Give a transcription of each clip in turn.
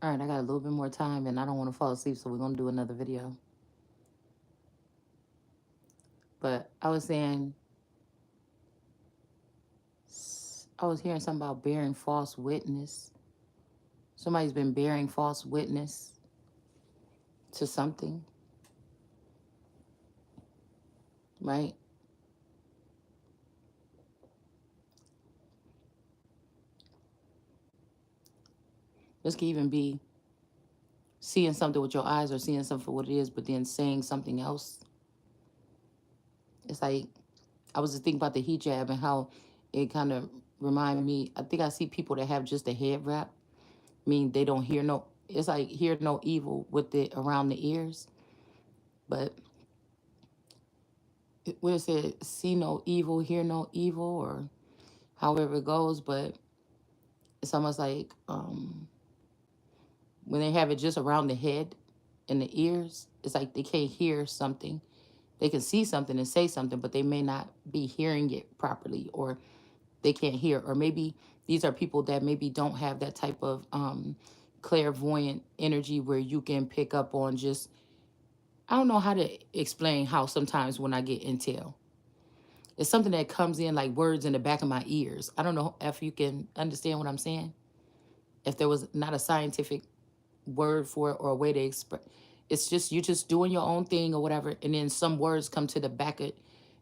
All right, I got a little bit more time and I don't want to fall asleep, so we're going to do another video. But I was saying, I was hearing something about bearing false witness. Somebody's been bearing false witness to something, right? This could even be seeing something with your eyes or seeing something for what it is, but then saying something else. It's like, I was just thinking about the hijab and how it kind of reminded me. I think I see people that have just a head wrap. I mean, they don't hear no, it's like hear no evil with it around the ears. But what is it? See no evil, hear no evil, or however it goes. But it's almost like when they have it just around the head and the ears, it's like they can't hear something. They can see something and say something, but they may not be hearing it properly, or they can't hear. Or maybe these are people that maybe don't have that type of clairvoyant energy where you can pick up on just, I don't know how to explain how sometimes when I get intel, it's something that comes in like words in the back of my ears. I don't know if you can understand what I'm saying. If there was not a scientific word for it or a way to express, it's just you're just doing your own thing or whatever, and then some words come to the back of,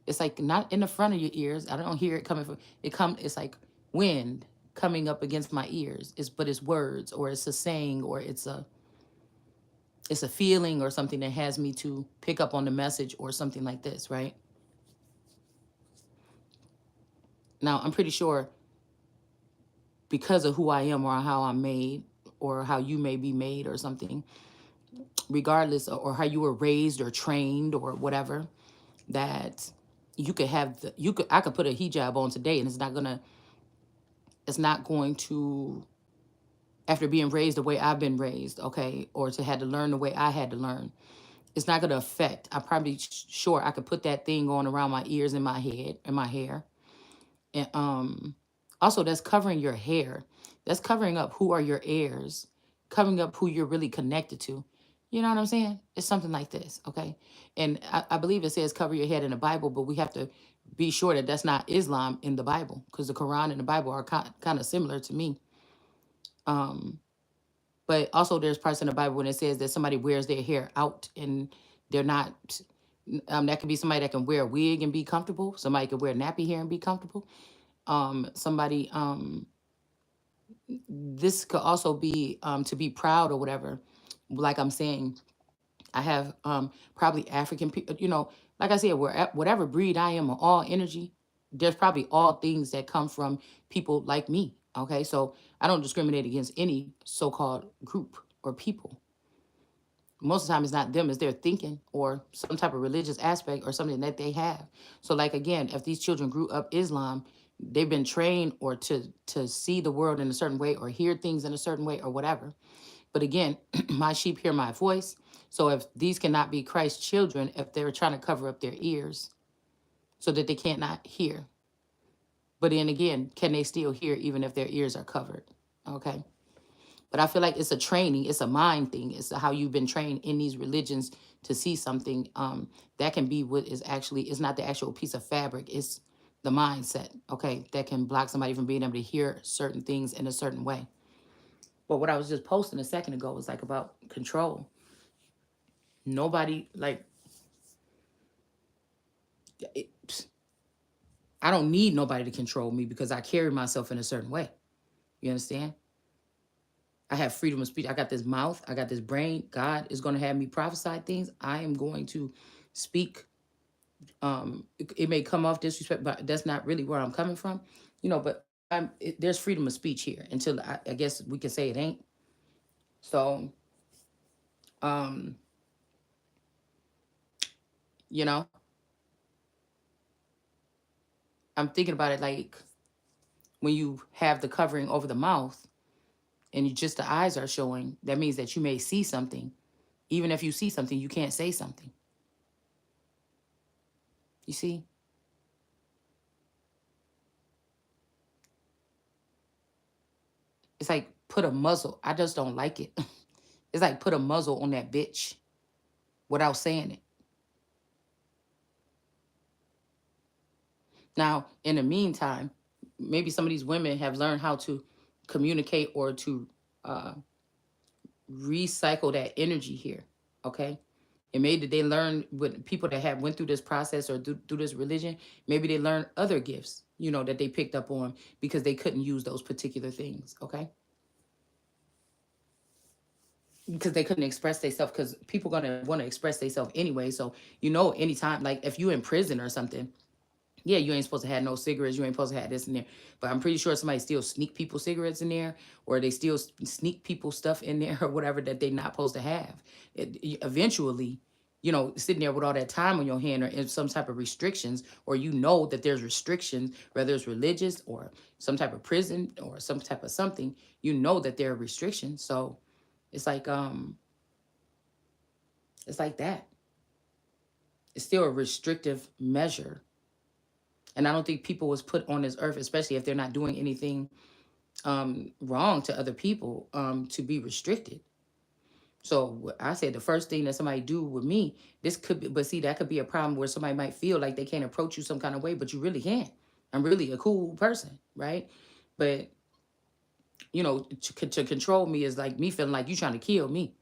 it's like not in the front of your ears. I don't hear it coming from it. It's like wind coming up against my ears. But it's words, or it's a saying, or it's a feeling or something that has me to pick up on the message or something like this, right? Now I'm pretty sure because of who I am or how I'm made or how you may be made or something, regardless, or how you were raised or trained or whatever, that you could have I could put a hijab on today and it's not going to, after being raised the way I've been raised, okay, or to had to learn the way I had to learn, it's not going to affect. I probably sure I could put that thing on around my ears and my head and my hair. And also that's covering your hair. That's covering up who are your heirs, covering up who you're really connected to. You know what I'm saying? It's something like this, okay? And I believe it says cover your head in the Bible, but we have to be sure that that's not Islam in the Bible, because the Quran and the Bible are kind of similar to me. Um, but also there's parts in the Bible when it says that somebody wears their hair out and they're not. That could be somebody that can wear a wig and be comfortable. Somebody could wear nappy hair and be comfortable. Somebody this could also be to be proud or whatever. Like I'm saying, I have probably African people, like I said, whatever breed I am or all energy, there's probably all things that come from people like me. Okay, so I don't discriminate against any so-called group or people. Most of the time it's not them, it's their thinking or some type of religious aspect or something that they have. So like again, if these children grew up Islam, they've been trained or to see the world in a certain way or hear things in a certain way or whatever. But again, my sheep hear my voice. So if these cannot be Christ's children, if they're trying to cover up their ears so that they can't not hear, but then again, can they still hear even if their ears are covered? Okay. But I feel like it's a training, it's a mind thing. It's how you've been trained in these religions to see something. That can be what is actually, it's not the actual piece of fabric, it's the mindset, okay, that can block somebody from being able to hear certain things in a certain way. But what I was just posting a second ago was like about control. Nobody, like, it, I don't need nobody to control me because I carry myself in a certain way. You understand? I have freedom of speech. I got this mouth. I got this brain. God is going to have me prophesy things. I am going to speak. It may come off disrespect, but that's not really where I'm coming from. But there's freedom of speech here until I guess we can say it ain't. So, um, you know, I'm thinking about it like when you have the covering over the mouth and just the eyes are showing, that means that you may see something. Even if you see something, you can't say something. You see? It's like put a muzzle. I just don't like it. It's like put a muzzle on that bitch without saying it. Now, in the meantime, maybe some of these women have learned how to communicate or to uh, recycle that energy here. Okay. And maybe they learn with people that have went through this process or through this religion, maybe they learn other gifts, that they picked up on because they couldn't use those particular things. Okay. Because they couldn't express themselves, because people gonna want to express themselves anyway. So anytime, like if you in prison or something, yeah, you ain't supposed to have no cigarettes. You ain't supposed to have this in there. But I'm pretty sure somebody still sneak people cigarettes in there, or they still sneak people stuff in there, or whatever that they not supposed to have. Eventually, sitting there with all that time on your hand, or in some type of restrictions, or that there's restrictions, whether it's religious or some type of prison or some type of something, that there are restrictions. So it's like that. It's still a restrictive measure. And I don't think people was put on this earth, especially if they're not doing anything wrong to other people, to be restricted. So I said the first thing that somebody do with me, this could be, but see, that could be a problem where somebody might feel like they can't approach you some kind of way, but you really can't. I'm really a cool person, right? But, to control me is like me feeling like you trying to kill me.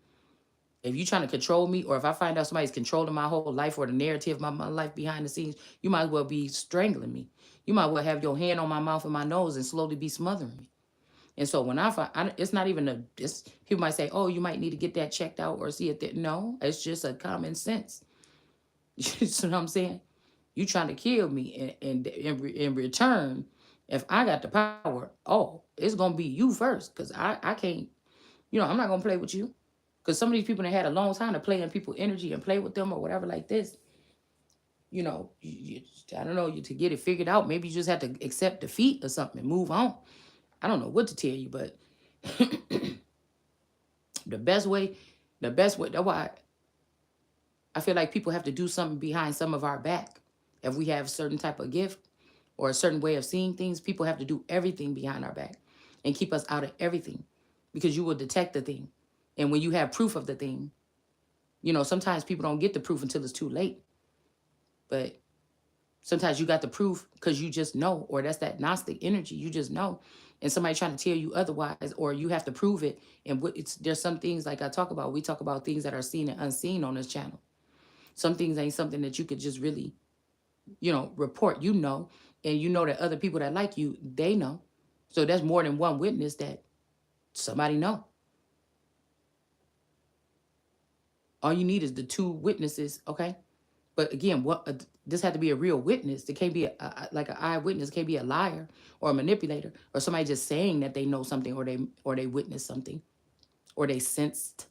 If you trying to control me, or if I find out somebody's controlling my whole life or the narrative of my life behind the scenes, you might as well be strangling me. You might well have your hand on my mouth and my nose and slowly be smothering me. And so when I find, it's not even people might say, oh, you might need to get that checked out or see it there. No, it's just a common sense. You know what I'm saying? You trying to kill me, and in return, if I got the power, oh, it's going to be you first, because I can't, I'm not going to play with you. Because some of these people that had a long time to play in people's energy and play with them or whatever like this, I don't know, to get it figured out, maybe you just have to accept defeat or something and move on. I don't know what to tell you, but the best way, that's why I feel like people have to do something behind some of our back. If we have a certain type of gift or a certain way of seeing things, people have to do everything behind our back and keep us out of everything, because you will detect the thing. And when you have proof of the thing, sometimes people don't get the proof until it's too late. But sometimes you got the proof because you just know, or that's that Gnostic energy. You just know. And somebody trying to tell you otherwise, or you have to prove it. And there's some things like we talk about things that are seen and unseen on this channel. Some things ain't something that you could just really, report, and that other people that like you, they know. So that's more than one witness that somebody know. All you need is the two witnesses, okay? But again, this had to be a real witness. It can't be like an eyewitness. It can't be a liar or a manipulator or somebody just saying that they know something, or they witnessed something, or they sensed.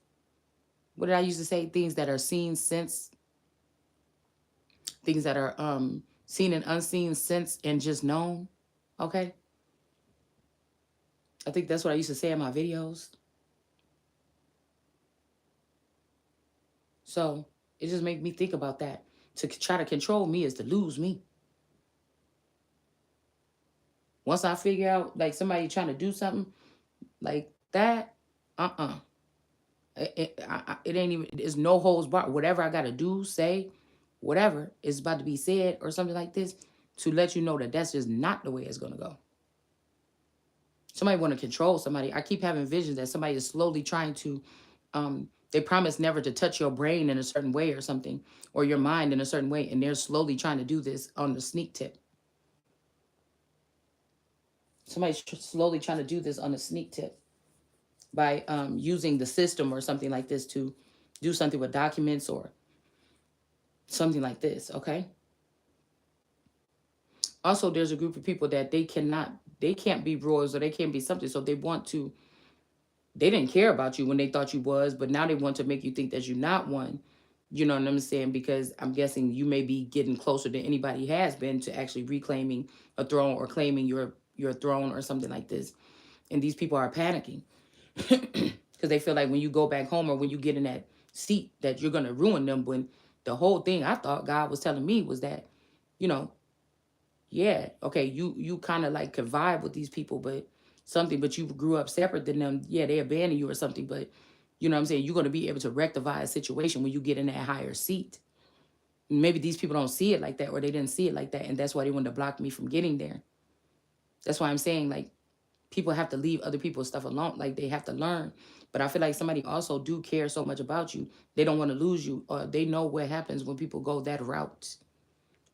What did I used to say? Things that are seen, sensed. Things that are seen and unseen, sensed, and just known. Okay? I think that's what I used to say in my videos. So it just made me think about that. To try to control me is to lose me. Once I figure out, like, somebody trying to do something like that, it ain't even, there's no holds barred. Whatever I got to do, say, whatever is about to be said or something like this, to let you know that that's just not the way it's going to go. Somebody want to control somebody. I keep having visions that somebody is slowly trying to, they promise never to touch your brain in a certain way or something, or your mind in a certain way, and they're slowly trying to do this on the sneak tip. Somebody's slowly trying to do this on a sneak tip by using the system or something like this to do something with documents or something like this, okay? Also, there's a group of people that they can't be royals, or they can't be something, so they didn't care about you when they thought you was, but now they want to make you think that you're not one. You know what I'm saying? Because I'm guessing you may be getting closer than anybody has been to actually reclaiming a throne or claiming your throne or something like this. And these people are panicking because they feel like when you go back home or when you get in that seat that you're going to ruin them, when the whole thing I thought God was telling me was that, yeah, okay, you kind of like could vibe with these people, but something, but you grew up separate than them, yeah, they abandon you or something. But you know what I'm saying? You're going to be able to rectify a situation when you get in that higher seat. Maybe these people don't see it like that, or they didn't see it like that. And that's why they wanted to block me from getting there. That's why I'm saying, like, people have to leave other people's stuff alone. Like, they have to learn. But I feel like somebody also do care so much about you. They don't want to lose you. Or they know what happens when people go that route.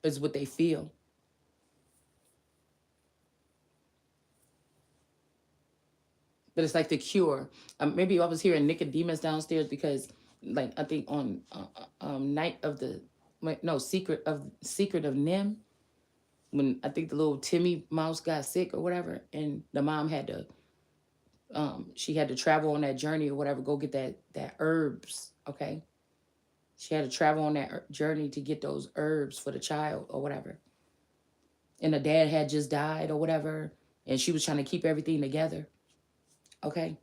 It's what they feel. But it's like the cure. Maybe I was hearing Nicodemus downstairs because, like, I think on night of the, wait, no, secret of Nim, when I think the little Timmy mouse got sick or whatever, and the mom had to, she had to travel on that journey or whatever, go get that herbs. Okay, she had to travel on that journey to get those herbs for the child or whatever, and the dad had just died or whatever, and she was trying to keep everything together. Okay.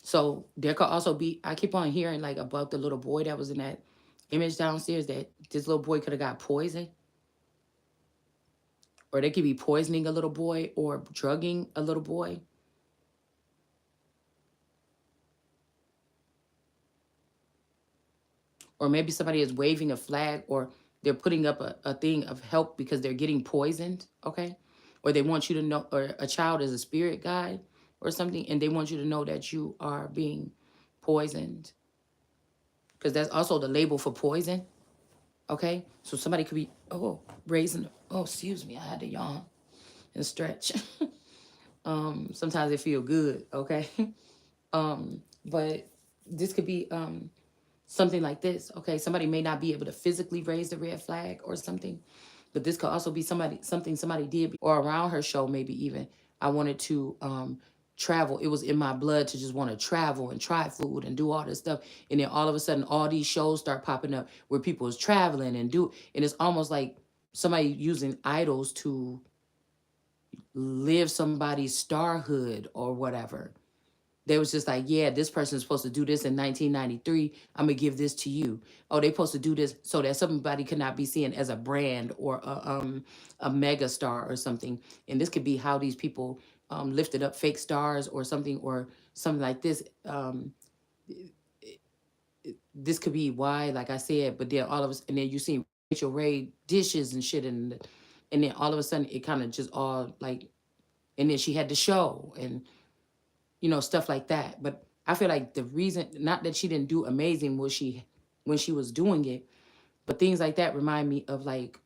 So there could also be, I keep on hearing like about the little boy that was in that image downstairs, that this little boy could have got poisoned, or they could be poisoning a little boy or drugging a little boy. Or maybe somebody is waving a flag, or they're putting up a thing of help because they're getting poisoned. Okay. Or they want you to know, or a child is a spirit guide or something, and they want you to know that you are being poisoned, because that's also the label for poison. Okay, so somebody could be, oh, raising, oh, excuse me, I had to yawn and stretch. Sometimes it feel good. Okay. But this could be something like this. Okay, somebody may not be able to physically raise the red flag or something, but this could also be something somebody did, or around her show, maybe even, I wanted to travel. It was in my blood to just want to travel and try food and do all this stuff. And then all of a sudden, all these shows start popping up where people is traveling and it's almost like somebody using idols to live somebody's starhood or whatever. They was just like, yeah, this person is supposed to do this in 1993. I'm gonna give this to you. Oh, they supposed to do this so that somebody could not be seen as a brand or a mega star or something. And this could be how these people lifted up fake stars or something like this. This could be why, like I said, but then all of us, and then you see Rachel Ray dishes and shit, and then all of a sudden it kind of just all like, and then she had the show and stuff like that. But I feel like the reason, not that she didn't do amazing, was she when she was doing it, but things like that remind me of like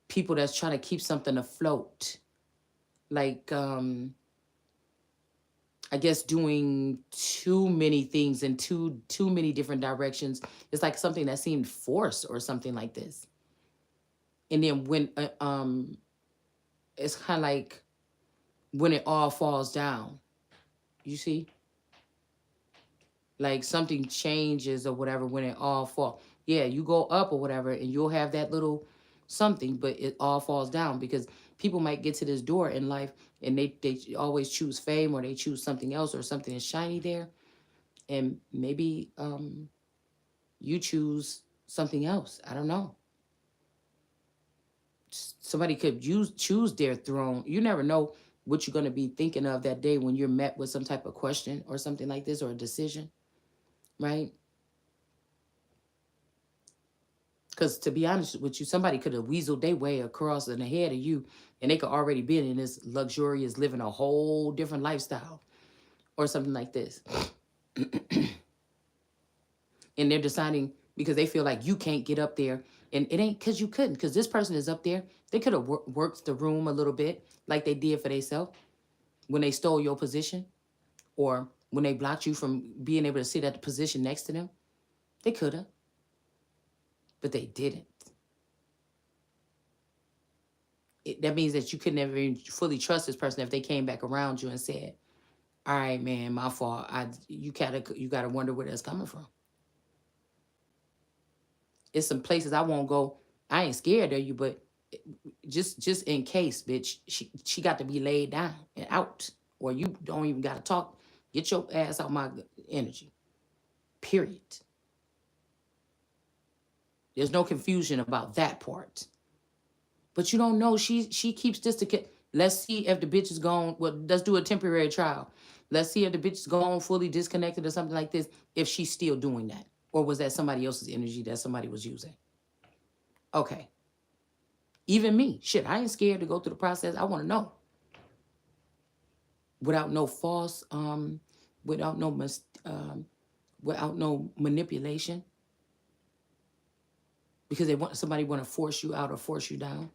people that's trying to keep something afloat, like I guess doing too many things in too many different directions. It's like something that seemed forced or something like this. And then when it's kind of like when it all falls down, you see, like something changes or whatever when it all fall. Yeah, you go up or whatever, and you'll have that little something, but it all falls down because people might get to this door in life and they always choose fame, or they choose something else, or something is shiny there, and maybe you choose something else. I don't know. Somebody could choose their throne. You never know what you're going to be thinking of that day when you're met with some type of question or something like this, or a decision, right? Because to be honest with you, somebody could have weaseled their way across and ahead of you, and they could already been in this luxurious, living a whole different lifestyle or something like this. And they're deciding because they feel like you can't get up there. And it ain't because you couldn't, because this person is up there. They could have worked the room a little bit like they did for themselves when they stole your position, or when they blocked you from being able to sit at the position next to them. They could have, but they didn't. That means that you could never even fully trust this person if they came back around you and said, "All right, man, my fault. You gotta wonder where that's coming from." It's some places I won't go. I ain't scared of you, but just in case, bitch, she got to be laid down and out, or you don't even gotta talk. Get your ass out my energy. Period. There's no confusion about that part. But you don't know she keeps this to Let's see if the bitch is gone. Well, let's do a temporary trial. Let's see if the bitch is gone, fully disconnected or something like this, if she's still doing that. Or was that somebody else's energy that somebody was using? Okay. Even me. Shit, I ain't scared to go through the process. I want to know. Without no false, without no without no manipulation. Because they want somebody want to force you out or force you down.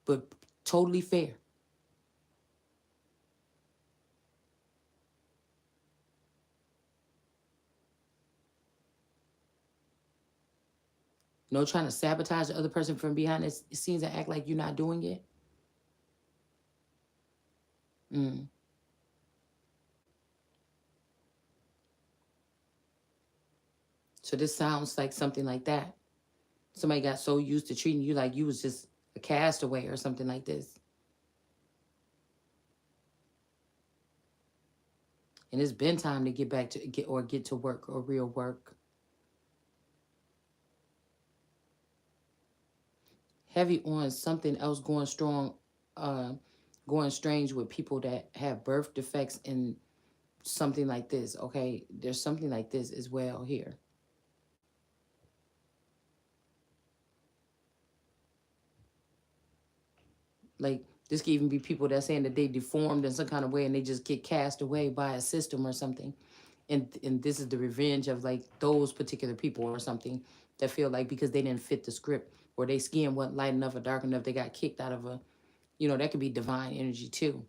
But totally fair. No trying to sabotage the other person from behind the scenes and act like you're not doing it. Mm. So this sounds like something like that. Somebody got so used to treating you like you was just a castaway or something like this. And it's been time to get back to get to work or real work. Heavy on something else going strong, uh, going strange with people that have birth defects and something like this. Okay, there's something like this as well here. Like this could even be people that saying that they deformed in some kind of way and they just get cast away by a system or something. And this is the revenge of like those particular people or something that feel like because they didn't fit the script or their skin wasn't light enough or dark enough, they got kicked out of a, that could be divine energy too.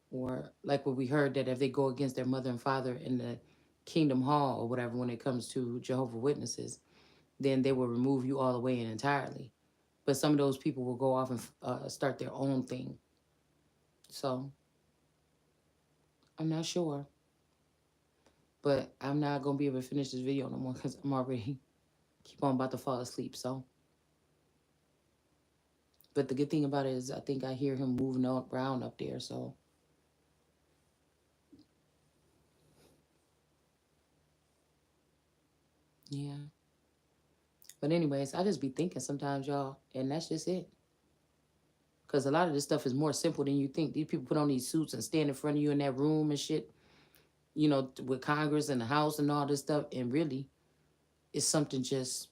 Or like what we heard that if they go against their mother and father in the kingdom hall or whatever when it comes to Jehovah Witnesses, then they will remove you all the way and entirely. But some of those people will go off and start their own thing. So I'm not sure, but I'm not gonna be able to finish this video no more because I'm already keep on about to fall asleep. So, but the good thing about it is I think I hear him moving around up there. So yeah. But anyways, I just be thinking sometimes, y'all, and that's just it. Because a lot of this stuff is more simple than you think. These people put on these suits and stand in front of you in that room and shit, with Congress and the House and all this stuff. And really, it's something just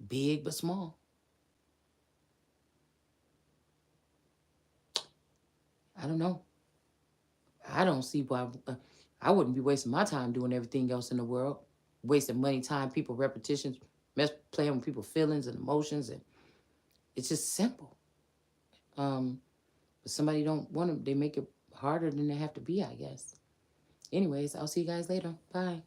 big but small. I don't know. I don't see why I wouldn't be wasting my time doing everything else in the world, wasting money, time, people, repetitions, playing with people's feelings and emotions, and it's just simple. Um, but somebody don't want to. They make it harder than they have to be, I guess. Anyways, I'll see you guys later. Bye.